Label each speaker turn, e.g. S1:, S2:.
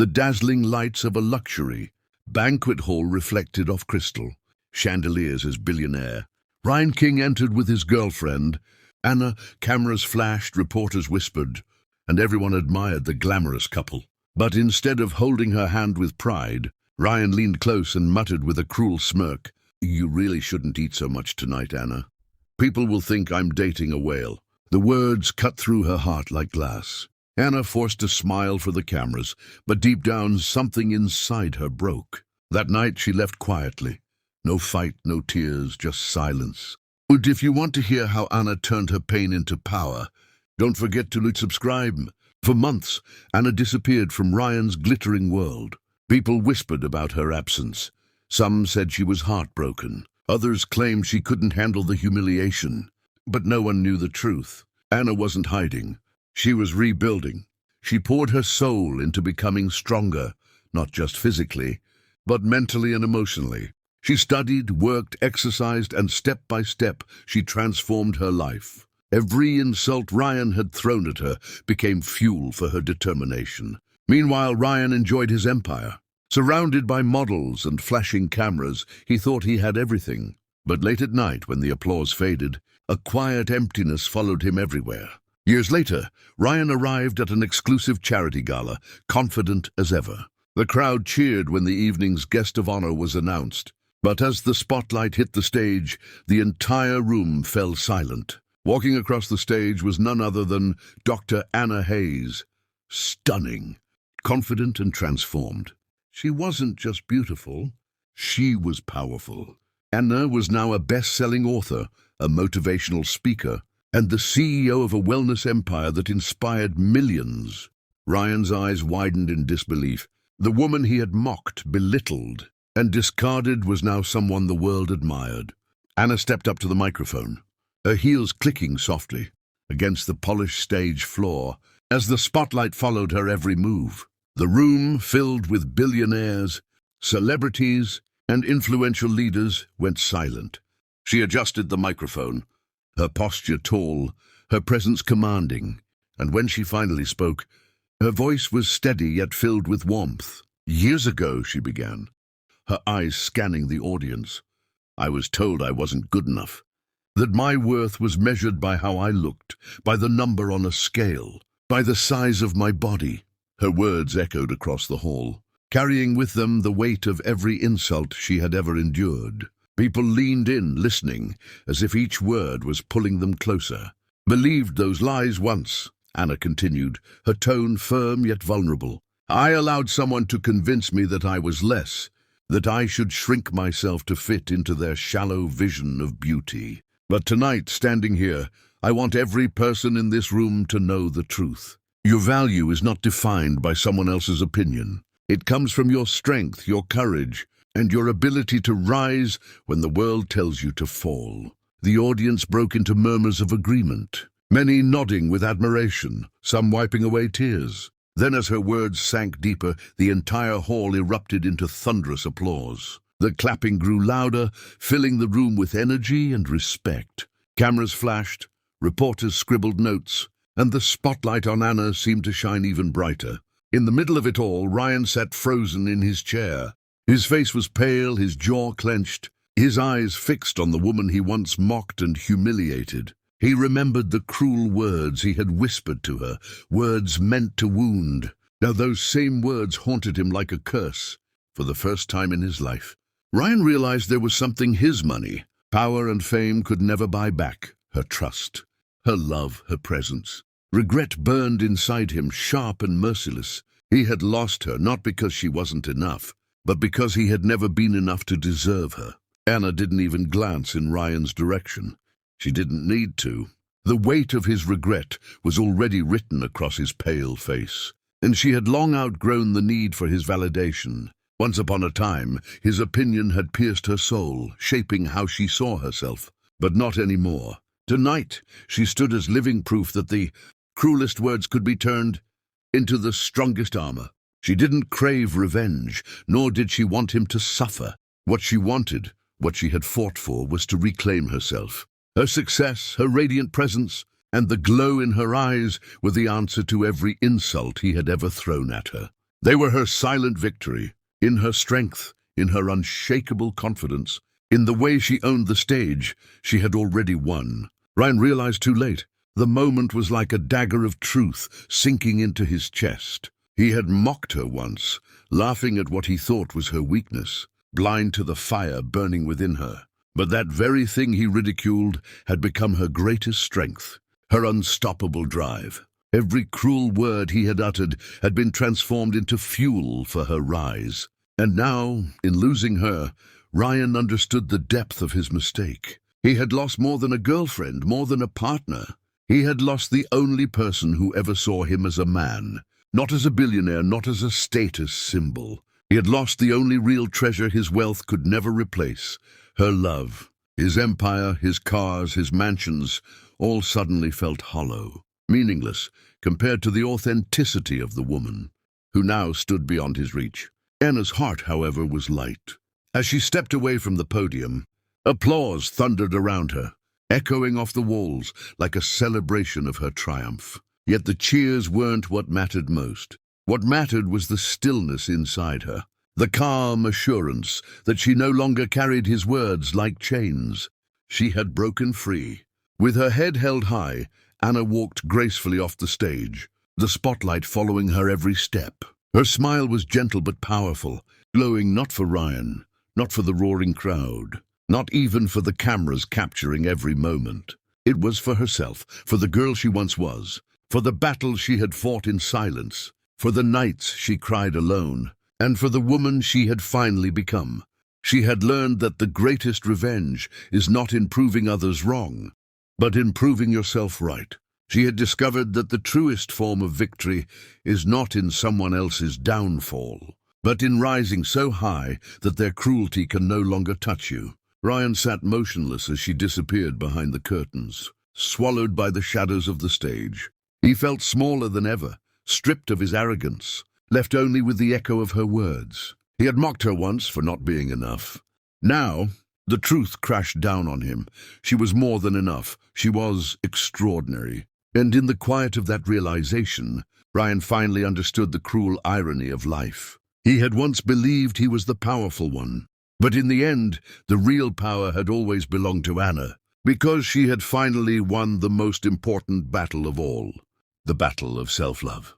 S1: the dazzling lights of a luxury banquet hall reflected off crystal, chandeliers as Billionaire. Ryan King entered with his girlfriend, Anna. Cameras flashed, reporters whispered, and everyone admired the glamorous couple. But instead of holding her hand with pride, Ryan leaned close and muttered with a cruel smirk, "You really shouldn't eat so much tonight, Anna. People will think I'm dating a whale." The words cut through her heart like glass. Anna forced a smile for the cameras, but deep down something inside her broke. That night she left quietly. No fight, no tears, just silence. And if you want to hear how Anna turned her pain into power, don't forget to subscribe. For months, Anna disappeared from Ryan's glittering world. People whispered about her absence. Some said she was heartbroken. Others claimed she couldn't handle the humiliation. But no one knew the truth. Anna wasn't hiding. She was rebuilding. She poured her soul into becoming stronger, not just physically, but mentally and emotionally. She studied, worked, exercised, and step by step, she transformed her life. Every insult Ryan had thrown at her became fuel for her determination. Meanwhile, Ryan enjoyed his empire. Surrounded by models and flashing cameras, he thought he had everything. But late at night, when the applause faded, a quiet emptiness followed him everywhere. Years later, Ryan arrived at an exclusive charity gala, confident as ever. The crowd cheered when the evening's guest of honor was announced. But as the spotlight hit the stage, the entire room fell silent. Walking across the stage was none other than Dr. Anna Hayes. Stunning, confident and transformed. She wasn't just beautiful, she was powerful. Anna was now a best-selling author, a motivational speaker, and the CEO of a wellness empire that inspired millions. Ryan's eyes widened in disbelief. The woman he had mocked, belittled, and discarded was now someone the world admired. Anna stepped up to the microphone, her heels clicking softly against the polished stage floor as the spotlight followed her every move. The room, filled with billionaires, celebrities, and influential leaders, went silent. She adjusted the microphone, her posture tall, her presence commanding, and when she finally spoke, her voice was steady yet filled with warmth. "Years ago," she began, her eyes scanning the audience, "I was told I wasn't good enough, that my worth was measured by how I looked, by the number on a scale, by the size of my body." Her words echoed across the hall, carrying with them the weight of every insult she had ever endured. People leaned in, listening, as if each word was pulling them closer. "Believed those lies once," Anna continued, her tone firm yet vulnerable. "I allowed someone to convince me that I was less, that I should shrink myself to fit into their shallow vision of beauty. But tonight, standing here, I want every person in this room to know the truth. Your value is not defined by someone else's opinion. It comes from your strength, your courage, and your ability to rise when the world tells you to fall." The audience broke into murmurs of agreement, many nodding with admiration, some wiping away tears. Then as her words sank deeper, the entire hall erupted into thunderous applause. The clapping grew louder, filling the room with energy and respect. Cameras flashed, reporters scribbled notes, and the spotlight on Anna seemed to shine even brighter. In the middle of it all, Ryan sat frozen in his chair. His face was pale, his jaw clenched, his eyes fixed on the woman he once mocked and humiliated. He remembered the cruel words he had whispered to her, words meant to wound. Now those same words haunted him like a curse. For the first time in his life, Ryan realized there was something his money, power and fame could never buy back: her trust, her love, her presence. Regret burned inside him, sharp and merciless. He had lost her, not because she wasn't enough, but because he had never been enough to deserve her. Anna didn't even glance in Ryan's direction. She didn't need to. The weight of his regret was already written across his pale face, and she had long outgrown the need for his validation. Once upon a time, his opinion had pierced her soul, shaping how she saw herself, but not anymore. Tonight, she stood as living proof that the cruelest words could be turned into the strongest armor. She didn't crave revenge, nor did she want him to suffer. What she wanted, what she had fought for, was to reclaim herself. Her success, her radiant presence, and the glow in her eyes were the answer to every insult he had ever thrown at her. They were her silent victory, in her strength, in her unshakable confidence, in the way she owned the stage. She had already won. Ryan realized too late. The moment was like a dagger of truth sinking into his chest. He had mocked her once, laughing at what he thought was her weakness, blind to the fire burning within her. But that very thing he ridiculed had become her greatest strength, her unstoppable drive. Every cruel word he had uttered had been transformed into fuel for her rise. And now, in losing her, Ryan understood the depth of his mistake. He had lost more than a girlfriend, more than a partner. He had lost the only person who ever saw him as a man, not as a billionaire, not as a status symbol. He had lost the only real treasure his wealth could never replace, her love. His empire, his cars, his mansions, all suddenly felt hollow, meaningless, compared to the authenticity of the woman, who now stood beyond his reach. Anna's heart, however, was light. As she stepped away from the podium, applause thundered around her, echoing off the walls like a celebration of her triumph. Yet the cheers weren't what mattered most. What mattered was the stillness inside her, the calm assurance that she no longer carried his words like chains. She had broken free. With her head held high, Anna walked gracefully off the stage, the spotlight following her every step. Her smile was gentle but powerful, glowing not for Ryan, not for the roaring crowd, not even for the cameras capturing every moment. It was for herself, for the girl she once was, for the battles she had fought in silence, for the nights she cried alone, and for the woman she had finally become. She had learned that the greatest revenge is not in proving others wrong, but in proving yourself right. She had discovered that the truest form of victory is not in someone else's downfall, but in rising so high that their cruelty can no longer touch you. Ryan sat motionless as she disappeared behind the curtains, swallowed by the shadows of the stage. He felt smaller than ever, stripped of his arrogance, left only with the echo of her words. He had mocked her once for not being enough. Now, the truth crashed down on him. She was more than enough. She was extraordinary. And in the quiet of that realization, Ryan finally understood the cruel irony of life. He had once believed he was the powerful one, but in the end, the real power had always belonged to Anna, because she had finally won the most important battle of all, the battle of self-love.